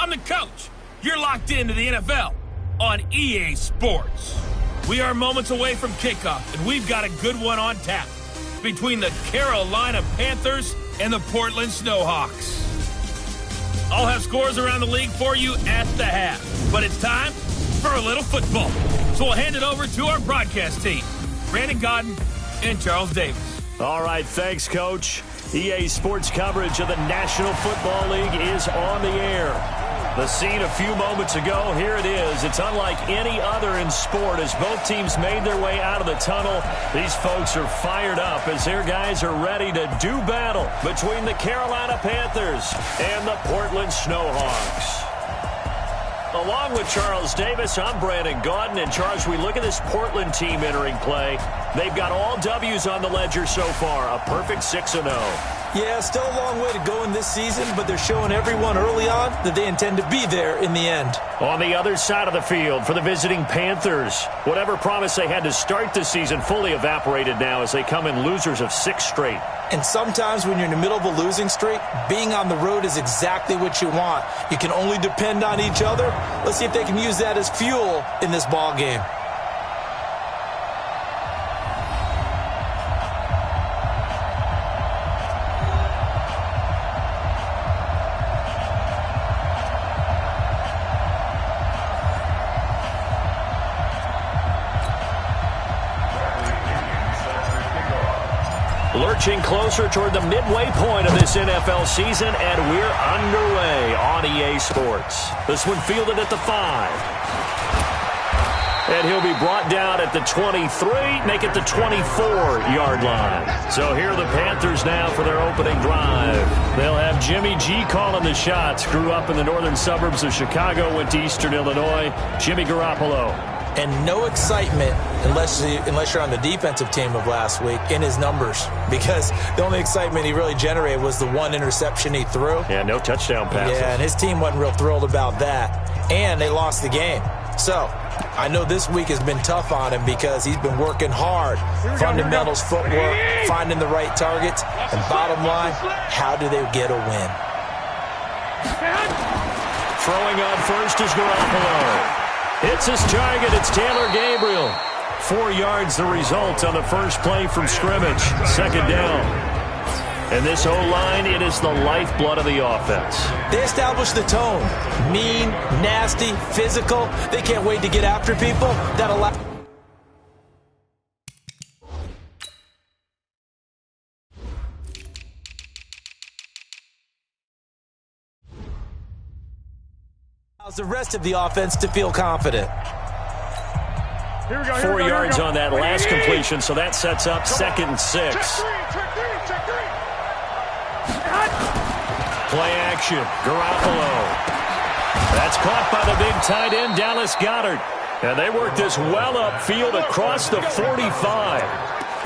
I'm the coach. You're locked into the NFL on EA Sports. We are moments away from kickoff, and we've got a good one on tap between the Carolina Panthers and the Portland Snowhawks. I'll have scores around the league for you at the half, but it's time for a little football. So we'll hand it over to our broadcast team, Brandon Godden and Charles Davis. All right, thanks, Coach. EA Sports coverage of the National Football League is on the air. The scene a few moments ago, here it is. It's unlike any other in sport as both teams made their way out of the tunnel. These folks are fired up as their guys are ready to do battle between the Carolina Panthers and the Portland Snowhawks. Along with Charles Davis, I'm Brandon Godden. And Charles, we look at this Portland team entering play. They've got all W's on the ledger so far, a perfect 6-0. Yeah, still a long way to go in this season, but they're showing everyone early on that they intend to be there in the end. On the other side of the field for the visiting Panthers, whatever promise they had to start the season fully evaporated now as they come in losers of 6 straight. And sometimes when you're in the middle of a losing streak, being on the road is exactly what you want. You can only depend on each other. Let's see if they can use that as fuel in this ball game. Lurching closer toward the midway point of this NFL season, and we're underway on EA Sports. This one fielded at the 5. And he'll be brought down at the 23, make it the 24-yard line. So here are the Panthers now for their opening drive. They'll have Jimmy G calling the shots. Grew up in the northern suburbs of Chicago, went to Eastern Illinois. Jimmy Garoppolo. And no excitement unless you're on the defensive team of last week in his numbers, because the only excitement he really generated was the one interception he threw. Yeah, no touchdown passes. Yeah, and his team wasn't real thrilled about that. And they lost the game. So I know this week has been tough on him because he's been working hard. Fundamentals, footwork, finding the right targets. And bottom line, how do they get a win? Throwing on first is Garoppolo. Hits his target. It's Taylor Gabriel. 4 yards the result on the first play from scrimmage. Second down. And this O-line, it is the lifeblood of the offense. They establish the tone. Mean, nasty, physical. They can't wait to get after people. That allows the rest of the offense to feel confident. 4 yards on that last completion, so that sets up 2nd and 6. Play action, Garoppolo. That's caught by the big tight end, Dallas Goedert. And they work this well upfield across the 45.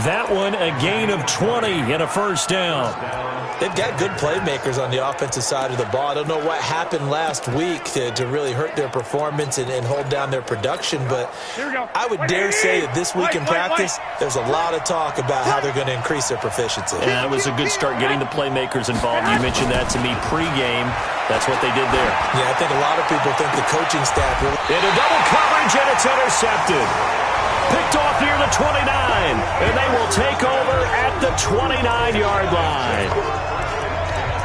That one a gain of 20 and a first down. They've got good playmakers on the offensive side of the ball. I don't know what happened last week to really hurt their performance and hold down their production, but I would dare say that this week in practice, there's a lot of talk about how they're going to increase their proficiency. Yeah, it was a good start getting the playmakers involved. You mentioned that to me pregame. That's what they did there. Yeah, I think a lot of people think the coaching staff really... Into double coverage, and it's intercepted. Picked off near the 29, and they will take over at the 29-yard line.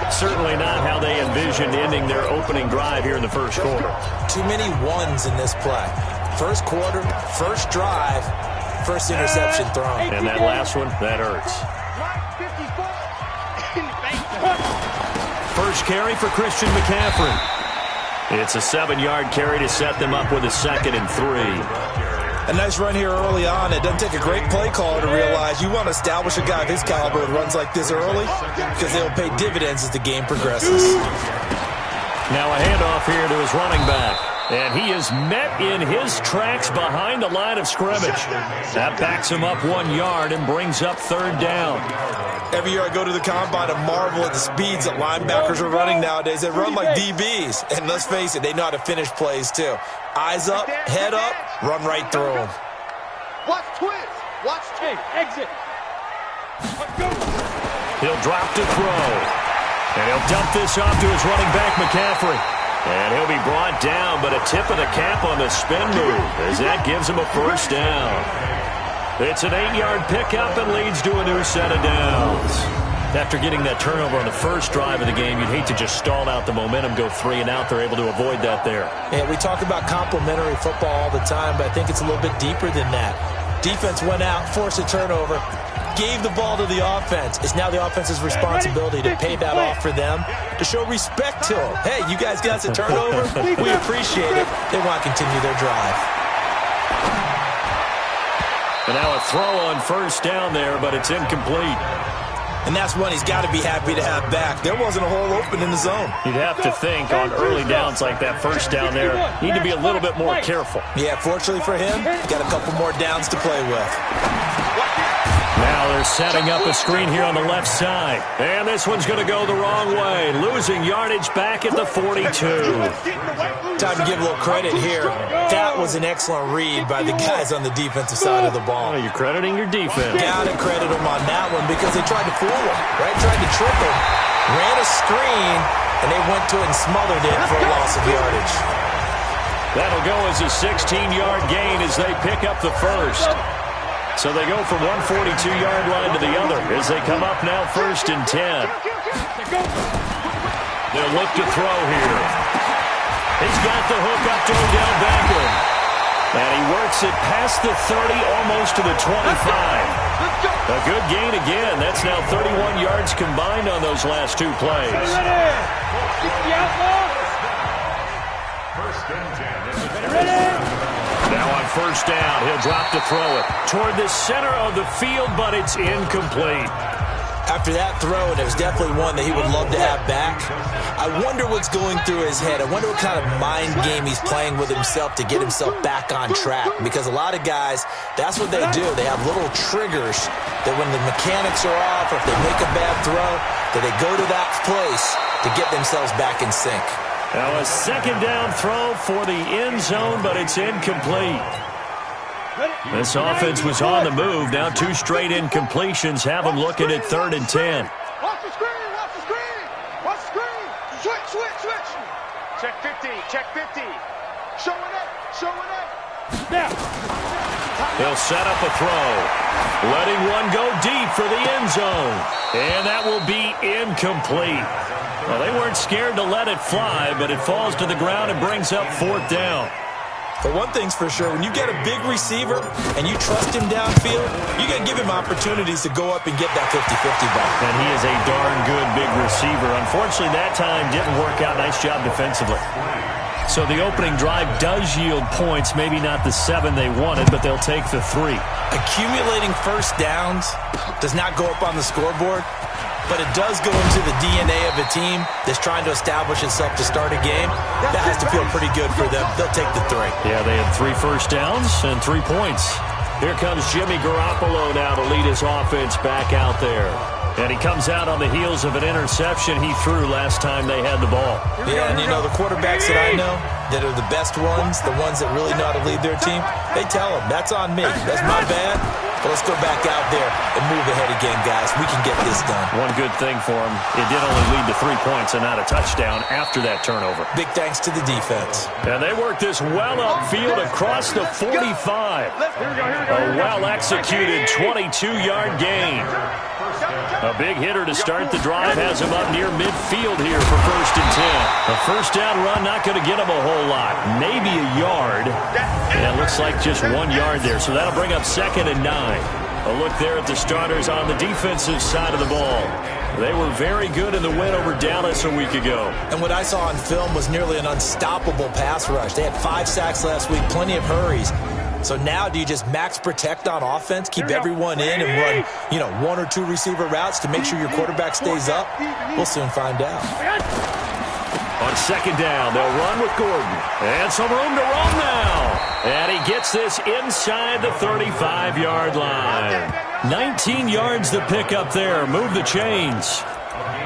Certainly not how they envisioned ending their opening drive here in the first quarter. Too many ones in this play. First quarter, first drive, first interception thrown. And that last one, that hurts. First carry for Christian McCaffrey. It's a 7-yard carry to set them up with a 2nd and 3. A nice run here early on. It doesn't take a great play caller to realize you want to establish a guy of his caliber with runs like this early because they'll pay dividends as the game progresses. Now a handoff here to his running back. And he is met in his tracks behind the line of scrimmage. That backs him up 1 yard and brings up 3rd down. Every year I go to the combine and marvel at the speeds that linebackers are running nowadays. They run like DBs. And let's face it, they know how to finish plays too. Eyes up, head up, run right through them. Watch twist. Watch change. Exit. He'll drop to throw. And he'll dump this off to his running back, McCaffrey. And he'll be brought down, but a tip of the cap on the spin move as that gives him a first down. It's an 8-yard pickup and leads to a new set of downs. After getting that turnover on the first drive of the game, you'd hate to just stall out the momentum, go 3 and out. They're able to avoid that there. Yeah, we talk about complementary football all the time, but I think it's a little bit deeper than that. Defense went out, forced a turnover, gave the ball to the offense. It's now the offense's responsibility to pay that off for them, to show respect to them. Hey, you guys got a turnover? We appreciate it. They want to continue their drive. And now a throw on first down there, but it's incomplete. And that's one he's got to be happy to have back. There wasn't a hole open in the zone. You'd have to think on early downs like that first down there, need to be a little bit more careful. Yeah, fortunately for him, got a couple more downs to play with. Now they're setting up a screen here on the left side. And this one's going to go the wrong way. Losing yardage back at the 42. Time to give a little credit here. That was an excellent read by the guys on the defensive side of the ball. Oh, you're crediting your defense. Got to credit them on that one because they tried to fool him, right? Tried to trick him. Ran a screen, and they went to it and smothered it for a loss of yardage. That'll go as a 16-yard gain as they pick up the first. So they go from one 42-yard line to the other as they come up now 1st and 10. They'll look to throw here. He's got the hook up to Odell Beckham. And he works it past the 30, almost to the 25. A good gain again. That's now 31 yards combined on those last 2 plays. Now on first down, he'll drop to throw it toward the center of the field, but it's incomplete. After that throw, and it was definitely one that he would love to have back, I wonder what's going through his head. I wonder what kind of mind game he's playing with himself to get himself back on track. Because a lot of guys, that's what they do. They have little triggers that when the mechanics are off or if they make a bad throw, that they go to that place to get themselves back in sync. Now a second down throw for the end zone, but it's incomplete. This offense was on the move. Now 2 straight incompletions have them looking at 3rd and 10. Watch the screen, watch the screen, watch the screen. Switch. Check 50, check 50. Showing up. Snap. He'll set up a throw. Letting one go deep for the end zone. And that will be incomplete. Well, they weren't scared to let it fly, but it falls to the ground and brings up 4th down. But one thing's for sure, when you get a big receiver and you trust him downfield, you got to give him opportunities to go up and get that 50-50 ball. And he is a darn good big receiver. Unfortunately, that time didn't work out. Nice job defensively. So the opening drive does yield points, maybe not the 7 they wanted, but they'll take the 3. Accumulating first downs does not go up on the scoreboard, but it does go into the DNA of a team that's trying to establish itself to start a game. That has to feel pretty good for them. They'll take the 3. Yeah, they had 3 first downs and 3 points. Here comes Jimmy Garoppolo now to lead his offense back out there. And he comes out on the heels of an interception he threw last time they had the ball. Yeah, and you know, the quarterbacks that I know that are the best ones, the ones that really know how to lead their team, they tell them, that's on me. That's my bad. But let's go back out there and move ahead again, guys. We can get this done. One good thing for him, it did only lead to 3 points and not a touchdown after that turnover. Big thanks to the defense. And they work this well upfield across the 45. A well-executed 22-yard gain. A big hitter to start the drive has him up near midfield here for 1st and 10. A first down run not going to get him a whole lot. Maybe a yard. And it looks like just 1 yard there. So that'll bring up 2nd and 9. A look there at the starters on the defensive side of the ball. They were very good in the win over Dallas a week ago. And what I saw on film was nearly an unstoppable pass rush. They had 5 sacks last week, plenty of hurries. So now do you just max protect on offense, keep everyone in and run, 1 or 2 receiver routes to make sure your quarterback stays up? We'll soon find out. On 2nd down, they'll run with Gordon. And some room to roam now. And he gets this inside the 35-yard line. 19 yards to pick up there. Move the chains.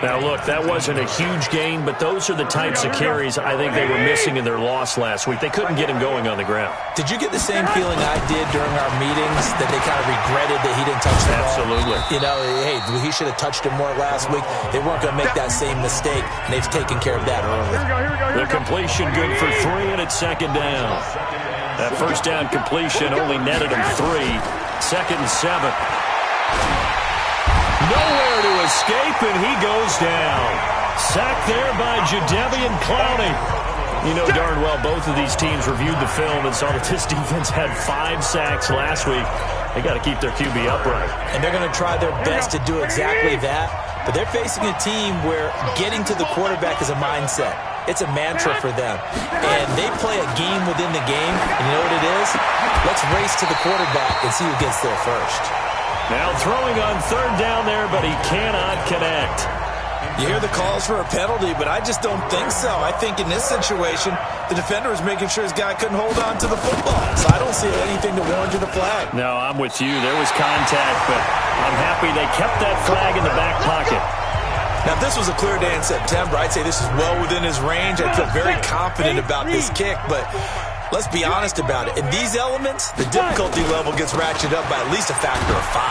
Now, look, that wasn't a huge gain, but those are the types of carries I think they were missing in their loss last week. They couldn't get him going on the ground. Did you get the same feeling I did during our meetings, that they kind of regretted that he didn't touch the ball? Absolutely. You know, hey, he should have touched it more last week. They weren't going to make that same mistake, and they've taken care of that early. The completion good for 3, and it's second down. That first down completion only netted him 3. Second and 7. Nowhere to escape, and he goes down. Sacked there by Jadeveon Clowney. You know darn well both of these teams reviewed the film and saw that this defense had 5 sacks last week. They got to keep their QB upright. And they're going to try their best to do exactly that. But they're facing a team where getting to the quarterback is a mindset. It's a mantra for them. And they play a game within the game. And you know what it is? Let's race to the quarterback and see who gets there first. Now throwing on third down there, but he cannot connect. You hear the calls for a penalty, but I just don't think so. I think in this situation, the defender was making sure his guy couldn't hold on to the football. So I don't see anything to warrant a flag. No, I'm with you. There was contact, but I'm happy they kept that flag in the back pocket. Now, if this was a clear day in September, I'd say this is well within his range. I'd feel very confident about this kick, but let's be honest about it. In these elements, the difficulty level gets ratcheted up by at least a factor of 5.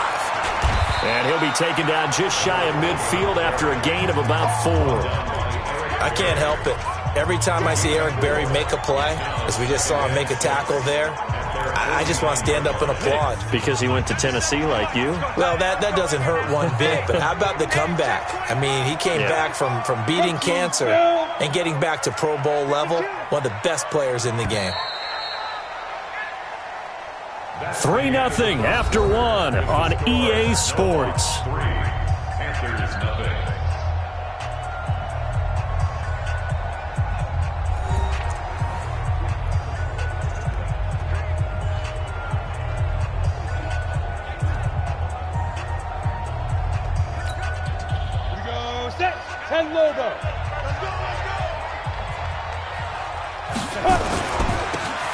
And he'll be taken down just shy of midfield after a gain of about 4. I can't help it. Every time I see Eric Berry make a play, as we just saw him make a tackle there, I just want to stand up and applaud. Because he went to Tennessee like you? Well, that doesn't hurt one bit, but how about the comeback? I mean, he came back from beating cancer and getting back to Pro Bowl level, one of the best players in the game. 3-0 after 1 on EA Sports. Set 10 logo.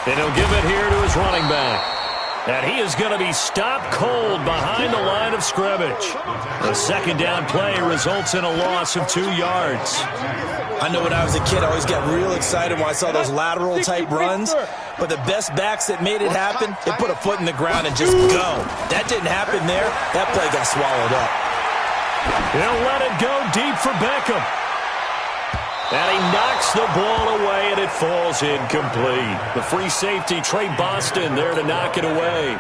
And he'll give it here to his running back. And he is going to be stopped cold behind the line of scrimmage. The second down play results in a loss of 2 yards. I know when I was a kid, I always got real excited when I saw those lateral type runs. But the best backs that made it happen, they put a foot in the ground and just go. That didn't happen there. That play got swallowed up. He'll let it go deep for Beckham. And he knocks the ball away, and it falls incomplete. The free safety, Trey Boston, there to knock it away.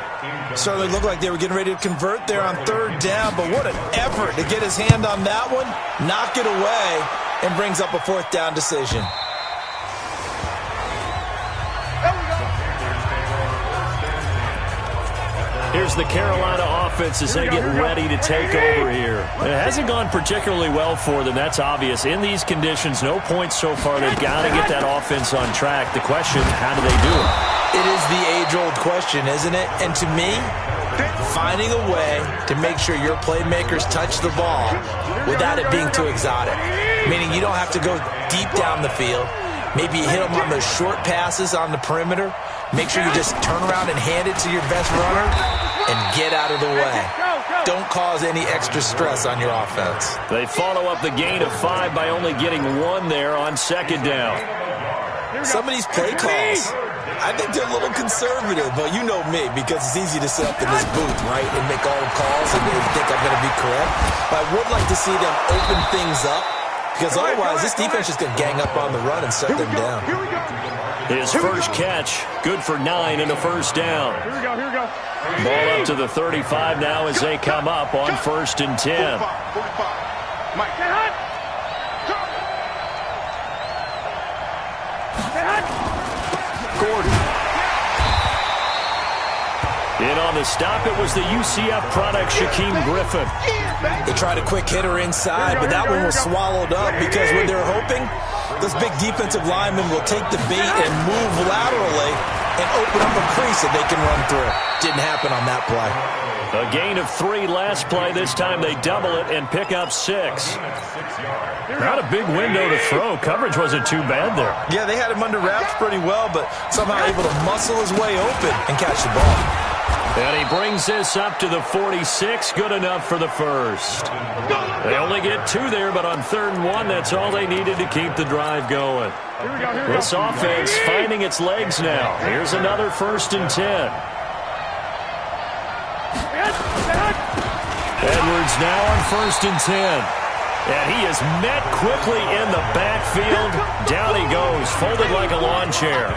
Certainly looked like they were getting ready to convert there on third down, but what an effort to get his hand on that one, knock it away, and brings up a fourth down decision. Here's the Carolina offense as they get ready to take over here. It hasn't gone particularly well for them. That's obvious. In these conditions, no points so far. They've got to get that offense on track. The question, how do they do it? It is the age-old question, isn't it? And to me, finding a way to make sure your playmakers touch the ball without it being too exotic. Meaning you don't have to go deep down the field. Maybe you hit them on those short passes on the perimeter. Make sure you just turn around and hand it to your best runner and get out of the way. Don't cause any extra stress on your offense. They follow up the gain of 5 by only getting 1 there on second down. Some of these play calls, I think they're a little conservative, but you know me, because it's easy to sit up in this booth, right, and make all the calls and think I'm going to be correct. But I would like to see them open things up, because otherwise this defense is going to gang up on the run and shut them down. His first catch, good for 9 and a first down. Here we go. Ball up to the 35 now as they come up on 1st and 10. 45. Mike. Stay hot. Gordon. In on the stop, it was the UCF product, Shaquem Griffin. They tried a quick hitter inside, but that one was swallowed up because when they're hoping, this big defensive lineman will take the bait and move laterally and open up a crease that they can run through. Didn't happen on that play. A gain of 3 last play. This time they double it and pick up 6. Not a big window to throw. Coverage wasn't too bad there. Yeah, they had him under wraps pretty well, but somehow able to muscle his way open and catch the ball. And he brings this up to the 46. Good enough for the first. They only get 2 there, but on 3rd and 1, that's all they needed to keep the drive going. This offense finding its legs now. Here's another 1st and 10. Edwards now on 1st and 10. And he is met quickly in the backfield. Down he goes, folded like a lawn chair.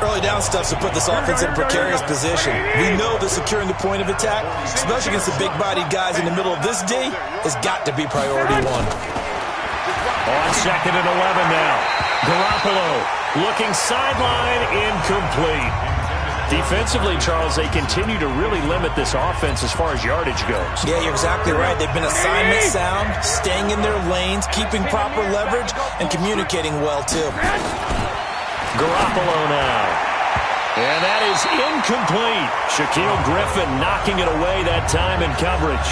Early down stuff to put this offense in a precarious position. We know that securing the point of attack, especially against the big-bodied guys in the middle of this D, has got to be priority 1. On 2nd and 11 now. Garoppolo looking sideline, incomplete. Defensively, Charles, they continue to really limit this offense as far as yardage goes. Yeah, you're exactly right. They've been assignment sound, staying in their lanes, keeping proper leverage, and communicating well, too. Garoppolo now. And that is incomplete. Shaquille Griffin knocking it away that time in coverage.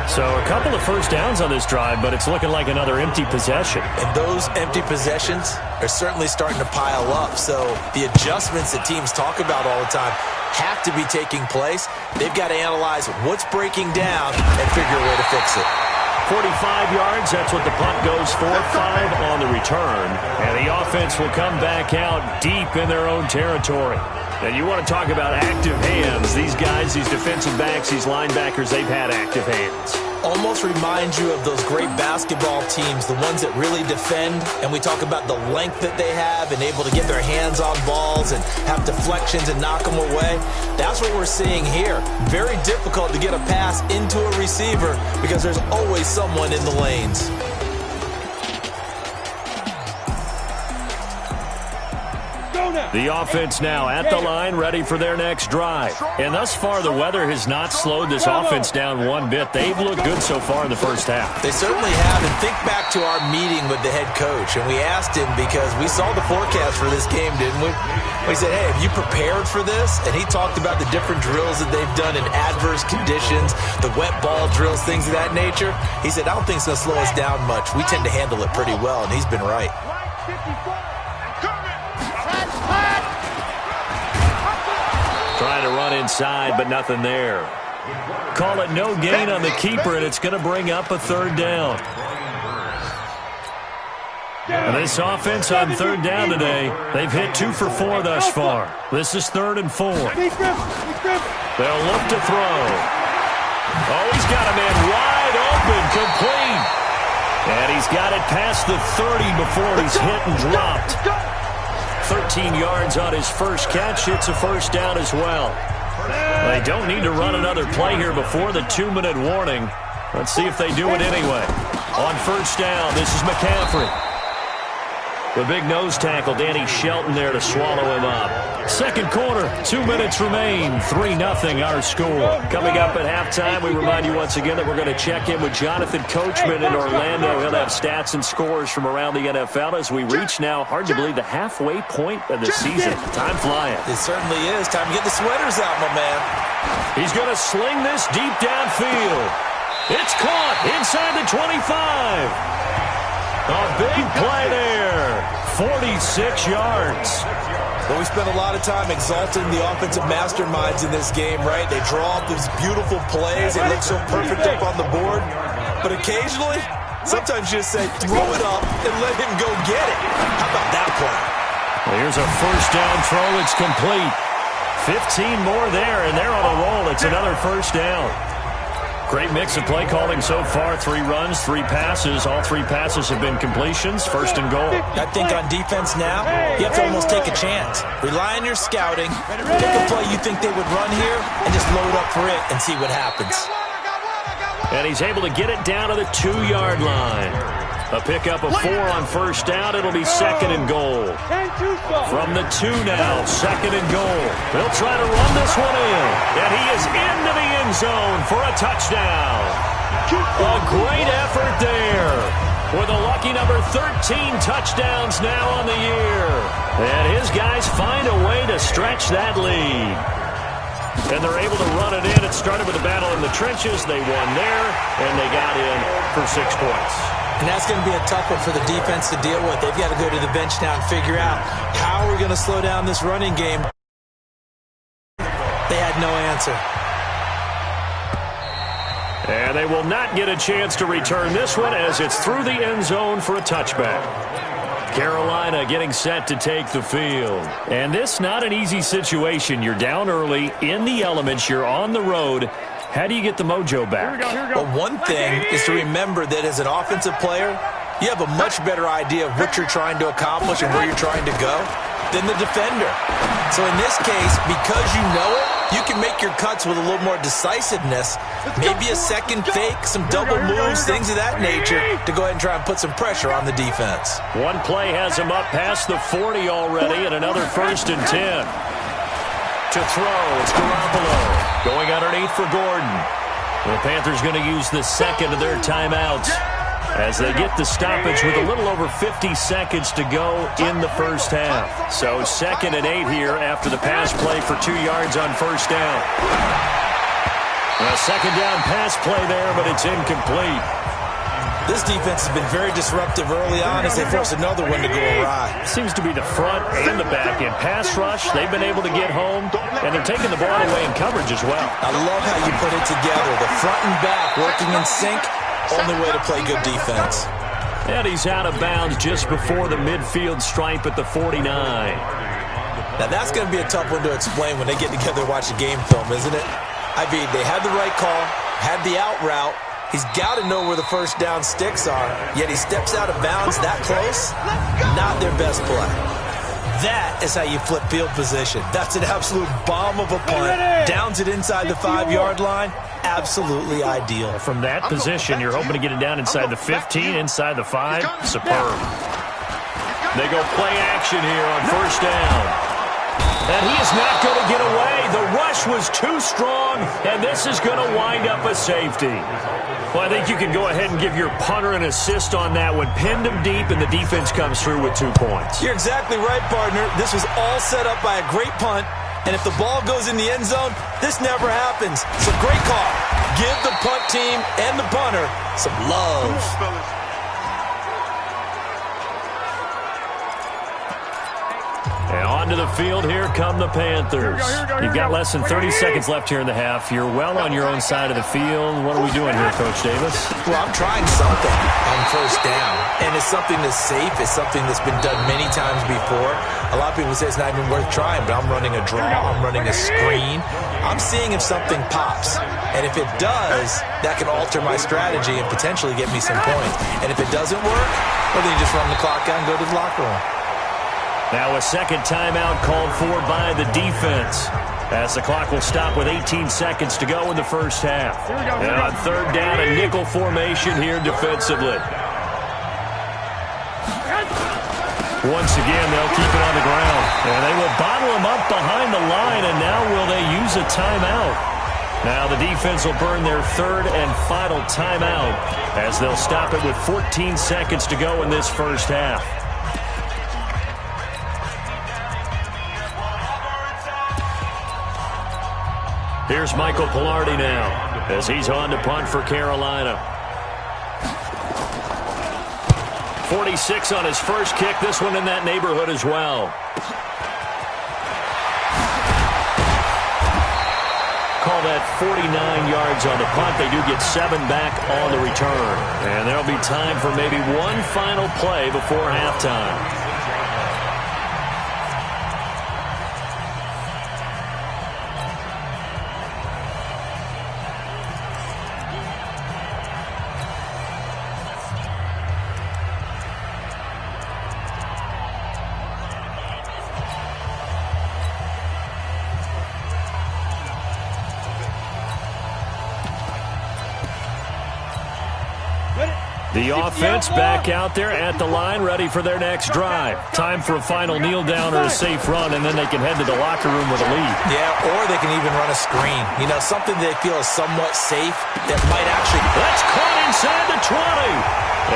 So a couple of first downs on this drive, but it's looking like another empty possession. And those empty possessions are certainly starting to pile up. So the adjustments that teams talk about all the time have to be taking place. They've got to analyze what's breaking down and figure a way to fix it. 45 yards, that's what the punt goes for. 5 on the return. And the offense will come back out deep in their own territory. And you want to talk about active hands. These guys, these defensive backs, these linebackers, they've had active hands. Almost reminds you of those great basketball teams, the ones that really defend. And we talk about the length that they have and able to get their hands on balls and have deflections and knock them away. That's what we're seeing here. Very difficult to get a pass into a receiver because there's always someone in the lanes. The offense now at the line, ready for their next drive. And thus far, the weather has not slowed this offense down one bit. They've looked good so far in the first half. They certainly have. And think back to our meeting with the head coach. And we asked him because we saw the forecast for this game, didn't we? We said, hey, have you prepared for this? And he talked about the different drills that they've done in adverse conditions, the wet ball drills, things of that nature. He said, I don't think it's going to slow us down much. We tend to handle it pretty well, and he's been right. Trying to run inside, but nothing there. Call it no gain on the keeper, and it's going to bring up a 3rd down. And this offense on 3rd down today, they've hit 2 for 4 thus far. This is 3rd and 4. They'll look to throw. Oh, he's got a man wide open, complete. And he's got it past the 30 before he's hit and dropped. 13 yards on his first catch. It's a first down as well. They don't need to run another play here before the 2-minute warning. Let's see if they do it anyway. On first down, this is McCaffrey. The big nose tackle, Danny Shelton there to swallow him up. Second quarter, 2 minutes remain. 3-0 our score. Coming up at halftime, we remind you once again that we're going to check in with Jonathan Coachman in Orlando. He'll have stats and scores from around the NFL as we reach now, hard to believe, the halfway point of the season. Time flying. It certainly is. Time to get the sweaters out, my man. He's going to sling this deep downfield. It's caught inside the 25. A big play there. 46 yards. Well, we spent a lot of time exalting the offensive masterminds in this game, right? They draw up these beautiful plays. They look so perfect up on the board. But occasionally, sometimes you just say, throw it up and let him go get it. How about that play? Well, here's a first down throw. It's complete. 15 more there, and they're on a roll. It's another first down. Great mix of play calling so far. 3 runs, 3 passes. All 3 passes have been completions. First and goal. I think on defense now, you have to almost take a chance. Rely on your scouting. Pick a play you think they would run here and just load up for it and see what happens. And he's able to get it down to the 2-yard line. A pickup of 4 on first down. It'll be second and goal. From the 2 now, second and goal. They'll try to run this one in. And he is into the end zone for a touchdown. A great effort there. With a lucky number 13 touchdowns now on the year. And his guys find a way to stretch that lead. And they're able to run it in. It started with a battle in the trenches. They won there, and they got in for 6 points. And that's going to be a tough one for the defense to deal with. They've got to go to the bench now and figure out how we're going to slow down this running game. They had no answer. And they will not get a chance to return this one as it's through the end zone for a touchback. Carolina getting set to take the field. And this not an easy situation. You're down early, in the elements, you're on the road. How do you get the mojo back? Here we go. Well, one thing is to remember that as an offensive player, you have a much better idea of what you're trying to accomplish and where you're trying to go than the defender. So in this case, because you know it, you can make your cuts with a little more decisiveness, maybe a second fake, some double moves, things of that nature, to go ahead and try and put some pressure on the defense. One play has him up past the 40 already, and another 1st and 10. To throw, it's Garoppolo. Going underneath for Gordon. The Panthers going to use the second of their timeouts as they get the stoppage with a little over 50 seconds to go in the first half. So 2nd and 8 here after the pass play for 2 yards on 1st down. A 2nd down pass play there, but it's incomplete. This defense has been very disruptive early on as they force another one to go awry. Seems to be the front and the back. In pass rush, they've been able to get home, and they're taking the ball away in coverage as well. I love how you put it together. The front and back working in sync. Only way to play good defense. And he's out of bounds just before the midfield stripe at the 49. Now that's going to be a tough one to explain when they get together and watch a game film, isn't it? I mean, they had the right call, had the out route. He's got to know where the first down sticks are, yet he steps out of bounds that close. Not their best play. That is how you flip field position. That's an absolute bomb of a punt. Downs it inside the 5-yard line. Absolutely ideal. From that position, you're hoping to get it down inside the 15, inside the 5. Superb. They go play action here on 1st down. And he is not going to get away. The rush was too strong, and this is going to wind up a safety. Well, I think you can go ahead and give your punter an assist on that one. Pinned him deep, and the defense comes through with 2 points. You're exactly right, partner. This was all set up by a great punt. And if the ball goes in the end zone, this never happens. So great call. Give the punt team and the punter some love. And onto the field, here come the Panthers. You've got less than 30 seconds left here in the half. You're well on your own side of the field. What are we doing here, Coach Davis? Well, I'm trying something on 1st down. And it's something that's safe. It's something that's been done many times before. A lot of people say it's not even worth trying, but I'm running a draw. I'm running a screen. I'm seeing if something pops. And if it does, that can alter my strategy and potentially get me some points. And if it doesn't work, well, then you just run the clock out and go to the locker room. Now a second timeout called for by the defense, as the clock will stop with 18 seconds to go in the first half. And on 3rd down, a nickel formation here defensively. Once again, they'll keep it on the ground. And they will bottle him up behind the line, and now will they use a timeout? Now the defense will burn their 3rd and final timeout as they'll stop it with 14 seconds to go in this first half. Here's Michael Pilardi now as he's on to punt for Carolina. 46 on his first kick. This one in that neighborhood as well. Call that 49 yards on the punt. They do get 7 back on the return. And there'll be time for maybe one final play before halftime. The offense back out there at the line, ready for their next drive. Time for a final kneel down or a safe run, and then they can head to the locker room with a lead. Yeah, or they can even run a screen. You know, something they feel is somewhat safe that might actually... That's caught inside the 20.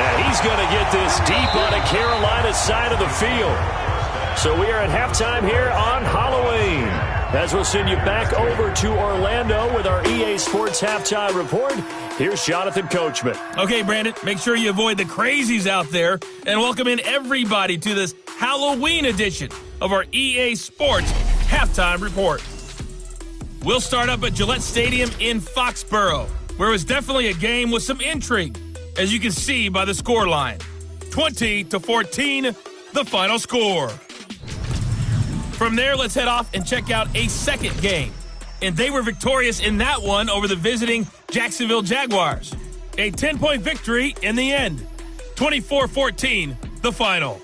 Yeah, he's going to get this deep on the Carolina side of the field. So we are at halftime here on Halloween, as we'll send you back over to Orlando with our EA Sports Halftime Report. Here's Jonathan Coachman. Okay, Brandon, make sure you avoid the crazies out there and welcome in everybody to this Halloween edition of our EA Sports Halftime Report. We'll start up at Gillette Stadium in Foxborough, where it was definitely a game with some intrigue, as you can see by the scoreline. 20-14, the final score. From there, let's head off and check out a second game. And they were victorious in that one over the visiting Jacksonville Jaguars. A 10-point victory in the end. 24-14, the final.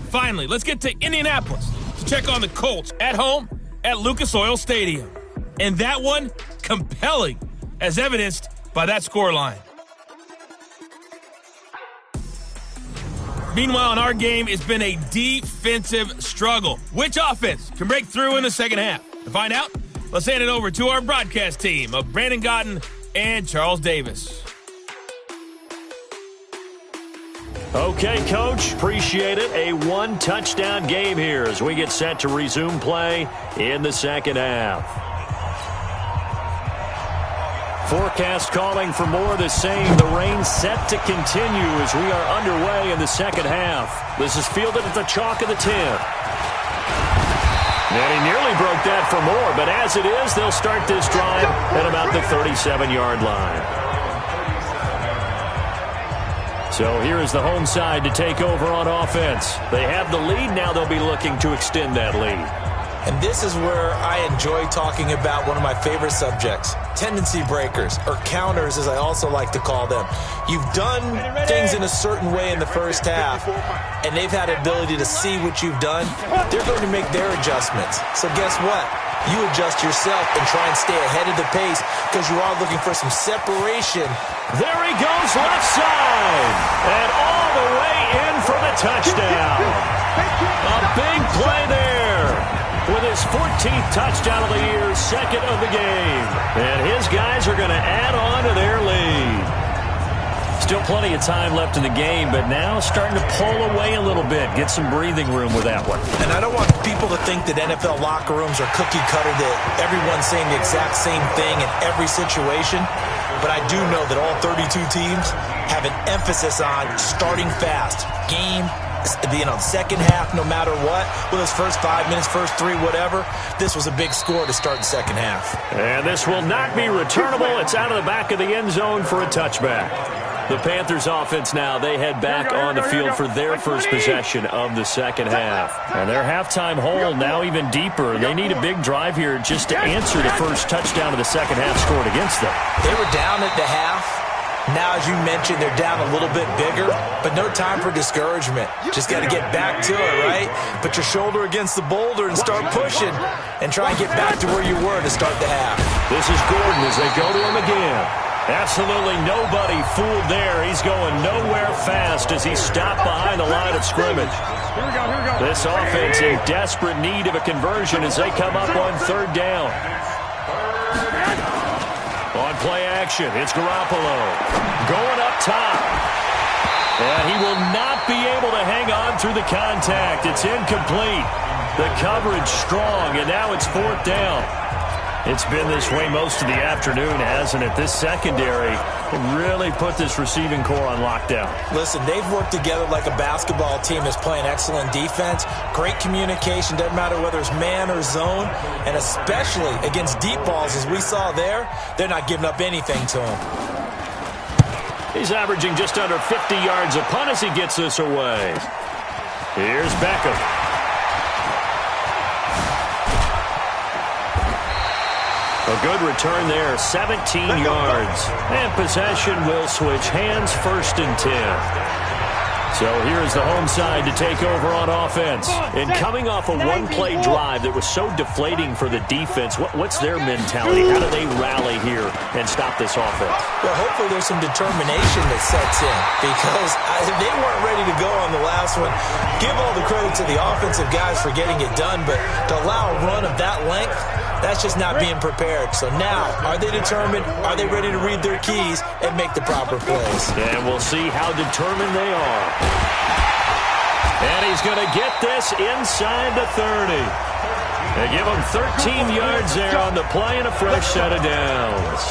Finally, let's get to Indianapolis to check on the Colts at home at Lucas Oil Stadium. And that one, compelling, as evidenced by that scoreline. Meanwhile, in our game, it's been a defensive struggle. Which offense can break through in the second half? To find out, let's hand it over to our broadcast team of Brandon Gotten and Charles Davis. Okay, Coach, appreciate it. A one-touchdown game here as we get set to resume play in the second half. Forecast calling for more of the same. The rain set to continue as we are underway in the second half. This is fielded at the chalk of the 10. And he nearly broke that for more, but as it is, they'll start this drive at about the 37-yard line. So here is the home side to take over on offense. They have the lead. Now they'll be looking to extend that lead. And this is where I enjoy talking about one of my favorite subjects, tendency breakers, or counters as I also like to call them. You've done things in a certain way in the first half, and they've had the ability to see what you've done. They're going to make their adjustments. So guess what? You adjust yourself and try and stay ahead of the pace because you are looking for some separation. There he goes left side, and all the way in for the touchdown. A big play there with his 14th touchdown of the year, second of the game. And his guys are going to add on to their lead. Still plenty of time left in the game, but now starting to pull away a little bit, get some breathing room with that one. And I don't want people to think that NFL locker rooms are cookie cutter, that everyone's saying the exact same thing in every situation. But I do know that all 32 teams have an emphasis on starting fast. Game, second half, no matter what. With those first 5 minutes, first 3, whatever. This was a big score to start the second half. And this will not be returnable. It's out of the back of the end zone for a touchback. The Panthers offense now, they head back on the field for their first possession of the second half. And their halftime hole now even deeper. They need a big drive here just to answer the first touchdown of the second half scored against them. They were down at the half. Now, as you mentioned, they're down a little bit bigger, but no time for discouragement. Just got to get back to it, right? Put your shoulder against the boulder and start pushing and try and get back to where you were to start the half. This is Gordon as they go to him again. Absolutely nobody fooled there. He's going nowhere fast as he's stopped behind the line of scrimmage. This offense in desperate need of a conversion as they come up on third down. On play action, it's Garoppolo going up top. And he will not be able to hang on through the contact. It's incomplete. The coverage strong, and now it's fourth down. It's been this way most of the afternoon, hasn't it? This secondary really put this receiving core on lockdown. Listen, they've worked together like a basketball team that's playing excellent defense. Great communication, doesn't matter whether it's man or zone. And especially against deep balls, as we saw there, they're not giving up anything to him. He's averaging just under 50 yards a punt as he gets this away. Here's Beckham. A good return there, 17 yards. And possession will switch hands, first and 10. So here's the home side to take over on offense. And coming off a one-play drive that was so deflating for the defense, what's their mentality? How do they rally here and stop this offense? Well, hopefully there's some determination that sets in because they weren't ready to go on the last one. Give all the credit to the offensive guys for getting it done, but to allow a run of that length, that's just not being prepared. So now, are they determined? Are they ready to read their keys and make the proper plays? And we'll see how determined they are. And he's going to get this inside the 30. They give him 13 yards there on the play and a fresh set of downs.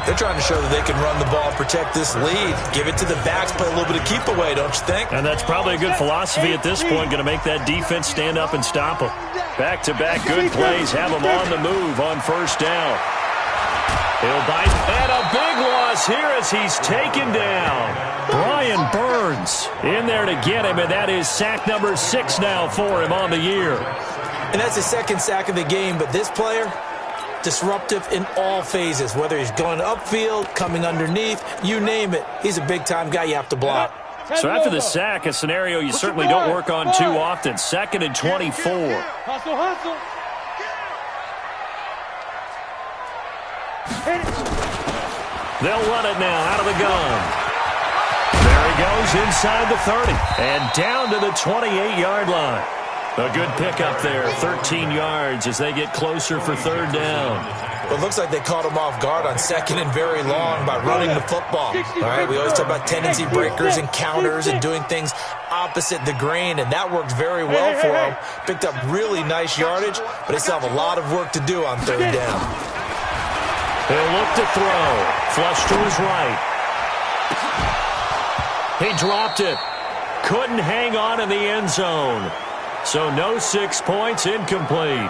They're trying to show that they can run the ball, protect this lead. Give it to the backs, play a little bit of keep away, don't you think? And that's probably a good philosophy at this point, going to make that defense stand up and stop them. Back-to-back good plays have them on the move on first down. He'll bite, and a big loss here as he's taken down. Brian Burns in there to get him, and that is sack number 6 now for him on the year. And that's his second sack of the game, but this player, disruptive in all phases, whether he's going upfield, coming underneath, you name it. He's a big-time guy you have to block. So after the sack, a scenario you certainly don't work on too often. 2nd and 24. They'll run it now out of the gun. There he goes inside the 30 and down to the 28-yard line. A good pickup there, 13 yards as they get closer for 3rd down. Well, it looks like they caught him off guard on 2nd and very long by running the football. All right, we always talk about tendency breakers and counters and doing things opposite the grain, and that worked very well for him. Picked up really nice yardage, but they still have a lot of work to do on 3rd down. He'll look to throw. Flush to his right. He dropped it. Couldn't hang on in the end zone. So no 6 points, incomplete.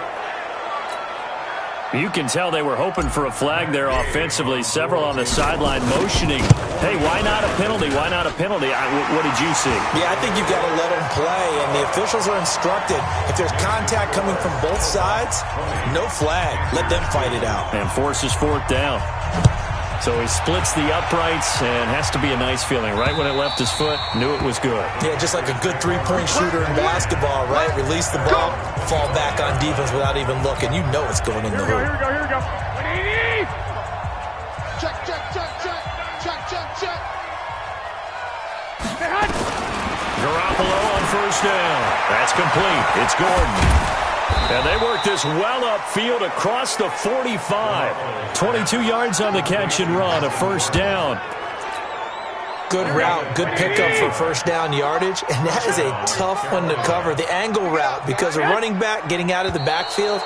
You can tell they were hoping for a flag there offensively. Several on the sideline motioning. Hey, why not a penalty? Why not a penalty? What did you see? Yeah, I think you've got to let them play, and the officials are instructed. If there's contact coming from both sides, no flag. Let them fight it out. And forces 4th down. So he splits the uprights and has to be a nice feeling. Right when it left his foot, knew it was good. Yeah, just like a good three-point shooter in basketball, right? Release the ball, fall back on defense without even looking. You know it's going in the hoop. Here we go. Check. Garoppolo on first down. That's complete. It's Gordon. And they work this well upfield across the 45. 22 yards on the catch and run, a 1st down. Good route, good pickup for 1st down yardage, and that is a tough one to cover, the angle route, because a running back getting out of the backfield,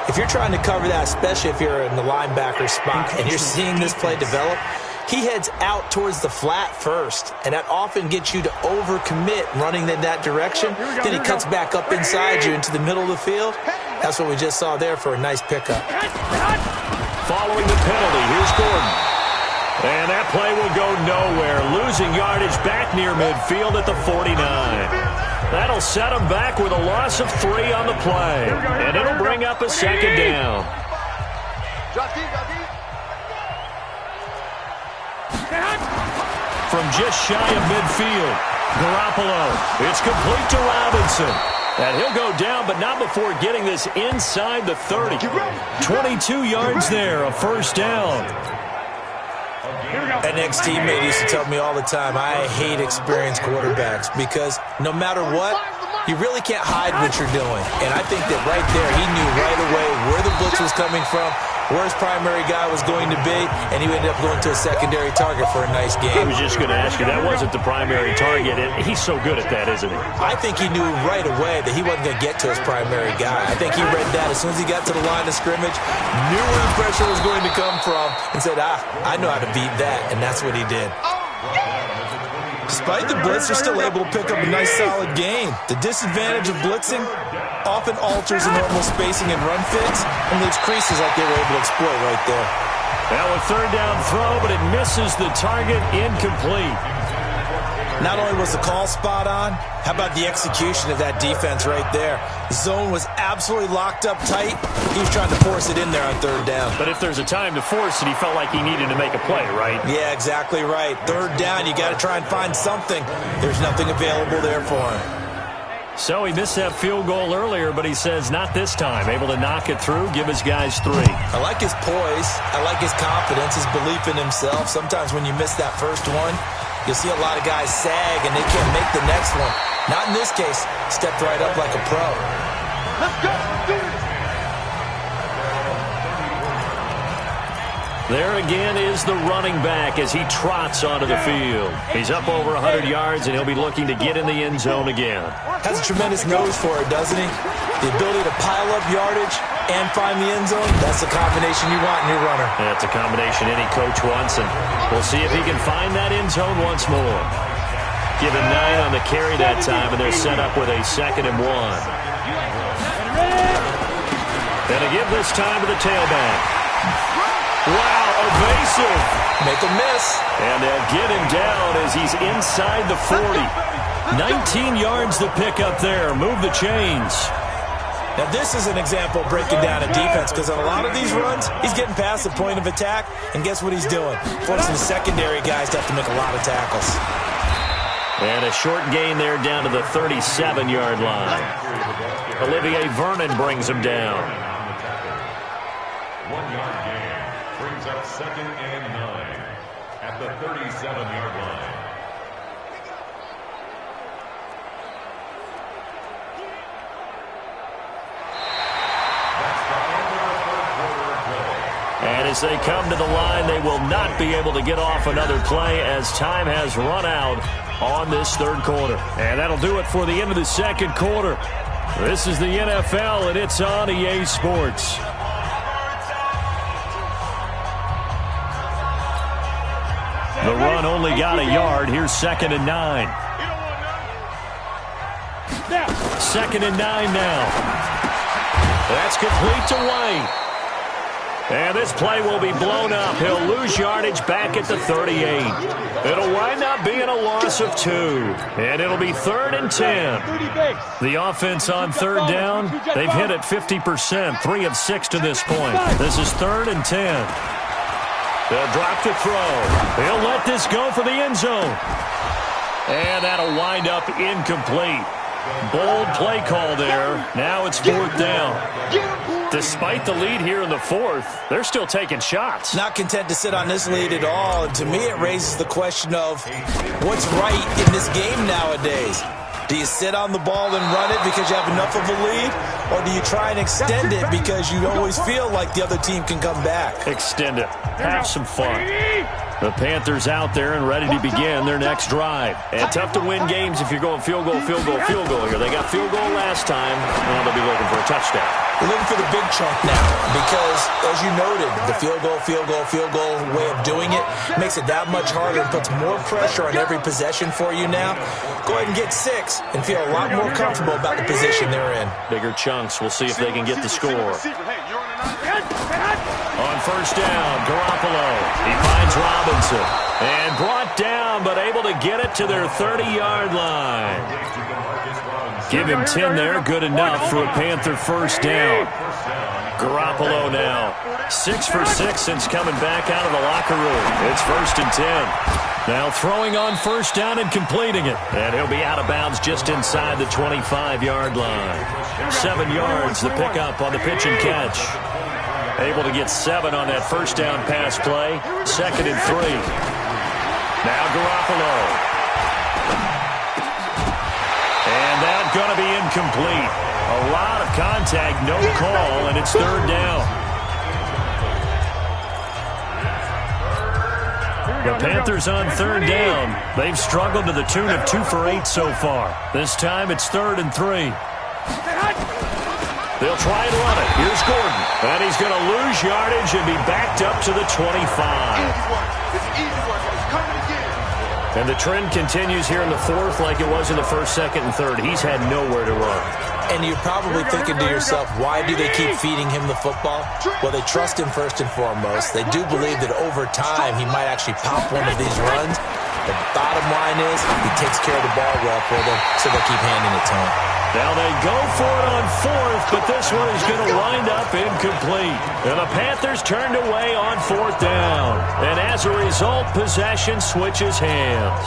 if you're trying to cover that, especially if you're in the linebacker spot and you're seeing this play develop, he heads out towards the flat first, and that often gets you to overcommit running in that direction. Then he cuts back up inside you into the middle of the field. That's what we just saw there for a nice pickup. Following the penalty, here's Gordon. And that play will go nowhere. Losing yardage back near midfield at the 49. That'll set him back with a loss of 3 on the play. And it'll bring up a 2nd down. From just shy of midfield, Garoppolo. It's complete to Robinson. And he'll go down, but not before getting this inside the 30. 22 yards there, a 1st down. An ex-teammate used to tell me all the time, I hate experienced quarterbacks because no matter what, you really can't hide what you're doing. And I think that right there, he knew right away where the blitz was coming from, where his primary guy was going to be, and he ended up going to a secondary target for a nice game. I was just going to ask you, that wasn't the primary target, and he's so good at that, isn't he? I think he knew right away that he wasn't going to get to his primary guy. I think he read that as soon as he got to the line of scrimmage, knew where the pressure was going to come from, and said, I know how to beat that, and that's what he did. Despite the blitz, they're still able to pick up a nice, solid game. The disadvantage of blitzing often alters the normal spacing and run fits and leaves creases like they were able to exploit right there. Now a 3rd down throw, but it misses the target, incomplete. Not only was the call spot on, how about the execution of that defense right there? The zone was absolutely locked up tight. He was trying to force it in there on 3rd down. But if there's a time to force it, he felt like he needed to make a play, right? Yeah, exactly right. 3rd down, you got to try and find something. There's nothing available there for him. So he missed that field goal earlier, but he says not this time. Able to knock it through, give his guys 3. I like his poise. I like his confidence, his belief in himself. Sometimes when you miss that first one, you'll see a lot of guys sag and they can't make the next one. Not in this case. Stepped right up like a pro. Let's go. There again is the running back as he trots onto the field. He's up over 100 yards, and he'll be looking to get in the end zone again. Has a tremendous nose for it, doesn't he? The ability to pile up yardage and find the end zone, that's the combination you want in your runner. That's a combination any coach wants, and we'll see if he can find that end zone once more. Give him 9 on the carry that time, and they're set up with a 2nd and 1. And to give this time to the tailback. Wow, evasive. Make a miss. And they'll get him down as he's inside the 40. 19 yards to pick up there. Move the chains. Now, this is an example of breaking down a defense because on a lot of these runs, he's getting past the point of attack, and guess what he's doing? Forcing the secondary guys to have to make a lot of tackles. And a short gain there down to the 37-yard line. Olivier Vernon brings him down. 1-yard gain brings up 2nd and 9 at the 37-yard line. And as they come to the line, they will not be able to get off another play as time has run out on this 3rd quarter. And that'll do it for the end of the 2nd quarter. This is the NFL, and it's on EA Sports. The run only got a yard. Here's 2nd and 9. 2nd and 9 now. That's complete to White. And this play will be blown up. He'll lose yardage back at the 38. It'll wind up being a loss of 2. And it'll be 3rd and 10. The offense on 3rd down, they've hit it 50%, 3 of 6 to this point. This is 3rd and 10. They'll drop to throw. He'll let this go for the end zone. And that'll wind up incomplete. Bold play call there. Now it's 4th down. Despite the lead here in the 4th, they're still taking shots. Not content to sit on this lead at all. And to me, it raises the question of what's right in this game nowadays. Do you sit on the ball and run it because you have enough of a lead? Or do you try and extend it because you always feel like the other team can come back? Extend it. Have some fun. The Panthers out there and ready to begin their next drive. And tough to win games if you're going field goal, field goal, field goal here. They got field goal last time. Now they'll be looking for a touchdown. We're looking for the big chunk now because, as you noted, the field goal way of doing it makes it that much harder and puts more pressure on every possession for you now. Go ahead and get 6 and feel a lot more comfortable about the position they're in. Bigger chunks. We'll see if they can get the score. On 1st down, Garoppolo. He finds Robinson. And brought down, but able to get it to their 30-yard line. Give him 10 there. Good enough for a Panther 1st down. Garoppolo now. 6 for 6 since coming back out of the locker room. It's 1st and 10. Now throwing on 1st down and completing it. And he'll be out of bounds just inside the 25-yard line. 7 yards to pick up on the pitch and catch. Able to get 7 on that 1st down pass play. 2nd and 3. Now Garoppolo. And that's going to be incomplete. A lot of contact, no call, and it's 3rd down. The Panthers on 3rd down. They've struggled to the tune of 2 for 8 so far. This time it's 3rd and 3. They'll try and run it. Here's Gordon. And he's going to lose yardage and be backed up to the 25. And the trend continues here in the 4th like it was in the 1st, 2nd, and 3rd. He's had nowhere to run. And you're probably thinking to yourself, why do they keep feeding him the football? Well, they trust him first and foremost. They do believe that over time he might actually pop one of these runs. The bottom line is he takes care of the ball well for them, so they keep handing it to him. Now they go for it on 4th, but this one is going to wind up incomplete. And the Panthers turned away on 4th down. And as a result, possession switches hands.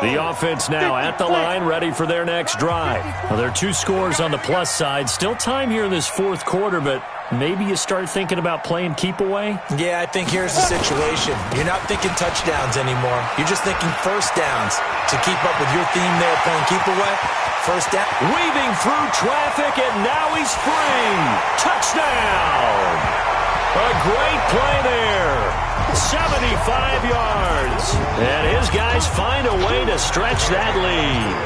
The offense now at the line, ready for their next drive. Well, there are 2 scores on the plus side. Still time here in this 4th quarter, but maybe you start thinking about playing keep away? Yeah, I think here's the situation. You're not thinking touchdowns anymore. You're just thinking 1st downs. To keep up with your theme there, playing keep away, 1st down. Weaving through traffic, and now he's free. Touchdown! A great play there. 75 yards. And his guys find a way to stretch that lead.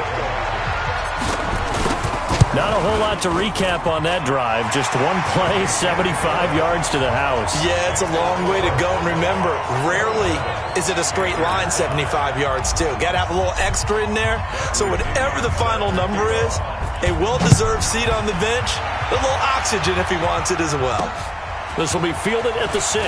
Not a whole lot to recap on that drive. Just one play, 75 yards to the house. Yeah, it's a long way to go. And remember, rarely is it a straight line 75 yards, too. Got to have a little extra in there. So whatever the final number is, a well-deserved seat on the bench, a little oxygen if he wants it as well. This will be fielded at the 6.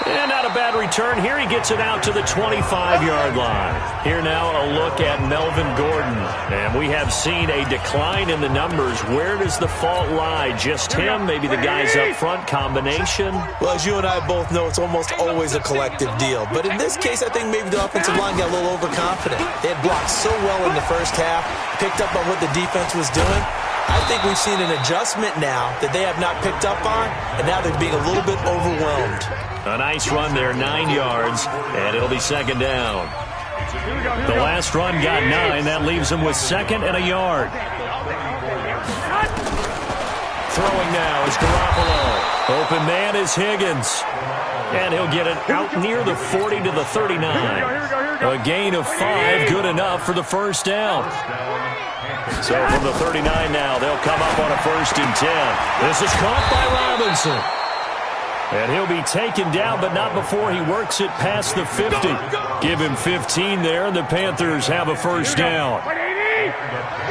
And not a bad return. Here he gets it out to the 25-yard line. Here now a look at Melvin Gordon. And we have seen a decline in the numbers. Where does the fault lie? Just him? Maybe the guys up front? Combination? Well, as you and I both know, it's almost always a collective deal. But in this case, I think maybe the offensive line got a little overconfident. They had blocked so well in the first half, picked up on what the defense was doing. I think we've seen an adjustment now that they have not picked up on, and now they're being a little bit overwhelmed. A nice run there, 9 yards, and it'll be second down. The last run got 9. That leaves him with second and a yard. Throwing now is Garoppolo. Open man is Higgins. And he'll get it out near the 40 to the 39. A gain of 5, good enough for the first down. So from the 39 now, they'll come up on a 1st and 10. This is caught by Robinson. And he'll be taken down, but not before he works it past the 50. Give him 15 there, and the Panthers have a first down.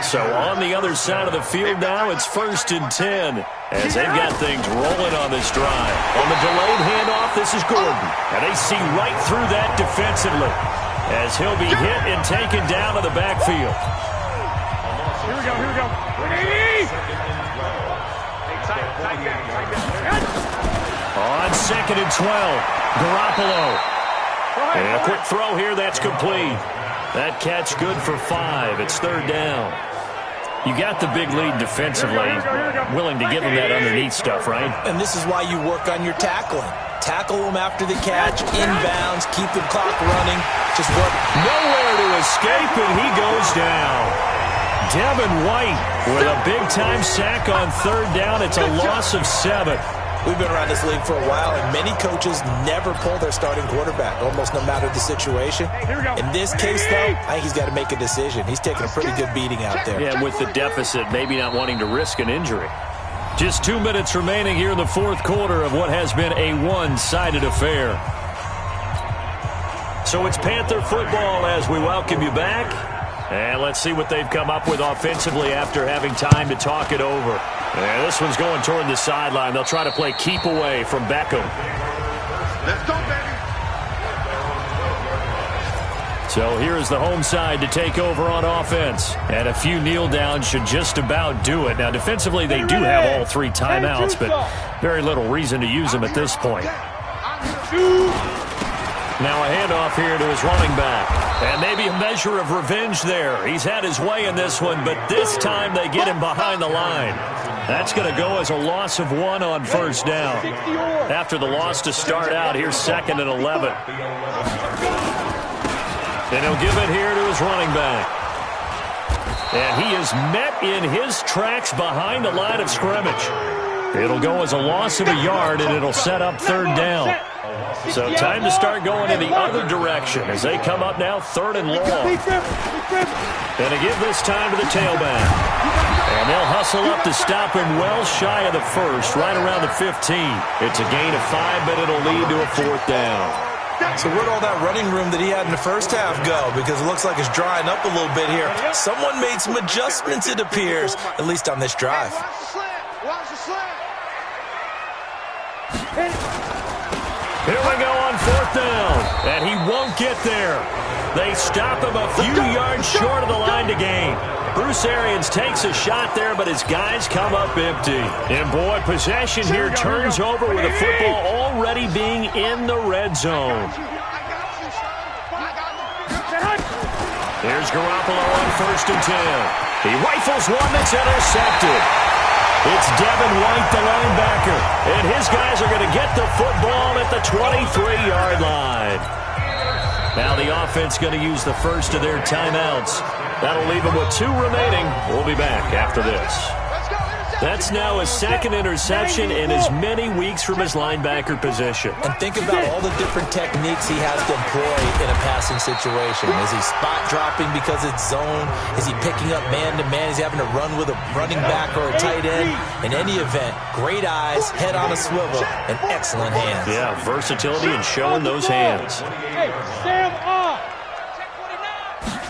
So on the other side of the field now, it's 1st and 10. As they've got things rolling on this drive. On the delayed handoff, this is Gordon. And they see right through that defensively. As he'll be hit and taken down to the backfield. Here we go. 180. On 2nd and 12, Garoppolo. And a quick throw here, that's complete. That catch good for 5. It's 3rd down. You got the big lead defensively. Willing to give him that underneath stuff, right? And this is why you work on your tackling. Tackle them after the catch, inbounds, keep the clock running. Just work. Nowhere to escape, and he goes down. Devin White with a big-time sack on 3rd down. It's a loss of 7. We've been around this league for a while, and many coaches never pull their starting quarterback, almost no matter the situation. In this case, though, I think he's got to make a decision. He's taking a pretty good beating out there. Yeah, with the deficit, maybe not wanting to risk an injury. Just 2 minutes remaining here in the 4th quarter of what has been a one-sided affair. So it's Panther football as we welcome you back. And let's see what they've come up with offensively after having time to talk it over. And this one's going toward the sideline. They'll try to play keep away from Beckham. Let's go, baby. So here is the home side to take over on offense. And a few kneel downs should just about do it. Now, defensively, they do have all 3 timeouts, but very little reason to use them at this point. Now a handoff here to his running back. And maybe a measure of revenge there. He's had his way in this one, but this time they get him behind the line. That's going to go as a loss of 1 on 1st down. After the loss to start out, here's 2nd and 11. And he'll give it here to his running back. And he is met in his tracks behind the line of scrimmage. It'll go as a loss of a yard, and it'll set up 3rd down. So time to start going in the other direction as they come up now 3rd and long. And to give this time to the tailback. And they'll hustle up to stop him well shy of the 1st, right around the 15. It's a gain of 5, but it'll lead to a 4th down. So where'd all that running room that he had in the first half go? Because it looks like it's drying up a little bit here. Someone made some adjustments, it appears, at least on this drive. Watch the slant. Here we go on 4th down, and he won't get there. They stop him a few yards short of the line to gain. Bruce Arians takes a shot there, but his guys come up empty. And boy, possession here turns over with a football already being in the red zone. Here's Garoppolo on 1st and 10. He rifles one that's intercepted. It's Devin White, the linebacker, and his guys are going to get the football at the 23-yard line. Now the offense going to use the first of their timeouts. That'll leave them with 2 remaining. We'll be back after this. Let's go, intercept. That's now his second interception in as many weeks from his linebacker position. And think about all the different techniques he has to employ in a passing situation. Is he spot dropping because it's zone? Is he picking up man-to-man? Is he having to run with a running back or a tight end? In any event, great eyes, head on a swivel, and excellent hands. Yeah, versatility and showing those hands. Hey, stand up.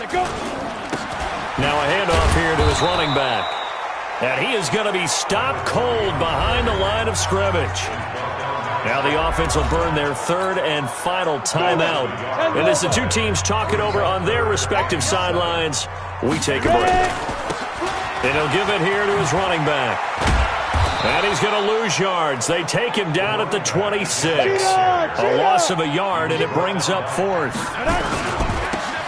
Go. Now a handoff here to his running back. And he is going to be stopped cold behind the line of scrimmage. Now the offense will burn their third and final timeout. And as the two teams talk it over on their respective sidelines, we take a break. And he'll give it here to his running back. And he's going to lose yards. They take him down at the 26. A loss of a yard, and it brings up fourth.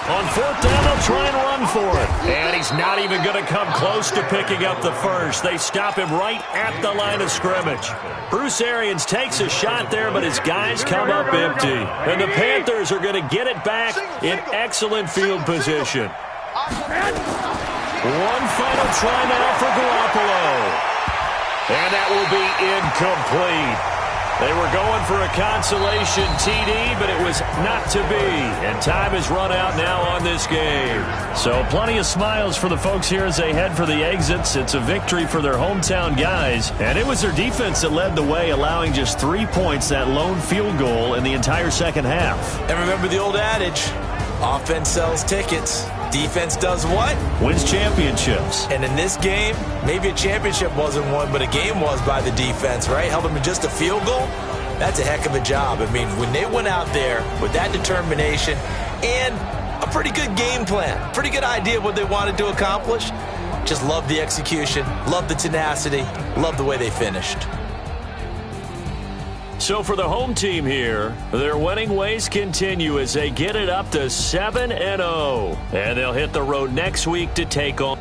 On fourth down, they'll try and run for it. And he's not even going to come close to picking up the first. They stop him right at the line of scrimmage. Bruce Arians takes a shot there, but his guys come up empty. And the Panthers are going to get it back in excellent field position. One final try now for Garoppolo. And that will be incomplete. They were going for a consolation TD, but it was not to be. And time has run out now on this game. So plenty of smiles for the folks here as they head for the exits. It's a victory for their hometown guys. And it was their defense that led the way, allowing just 3 points, that lone field goal in the entire second half. And remember the old adage, offense sells tickets. Defense does what? Wins championships. And in this game, maybe a championship wasn't won, but a game was by the defense, right? Held them to just a field goal. That's a heck of a job. I mean, when they went out there with that determination and a pretty good game plan, pretty good idea of what they wanted to accomplish, just love the execution, love the tenacity, love the way they finished. So for the home team here, their winning ways continue as they get it up to 7-0. And they'll hit the road next week to take on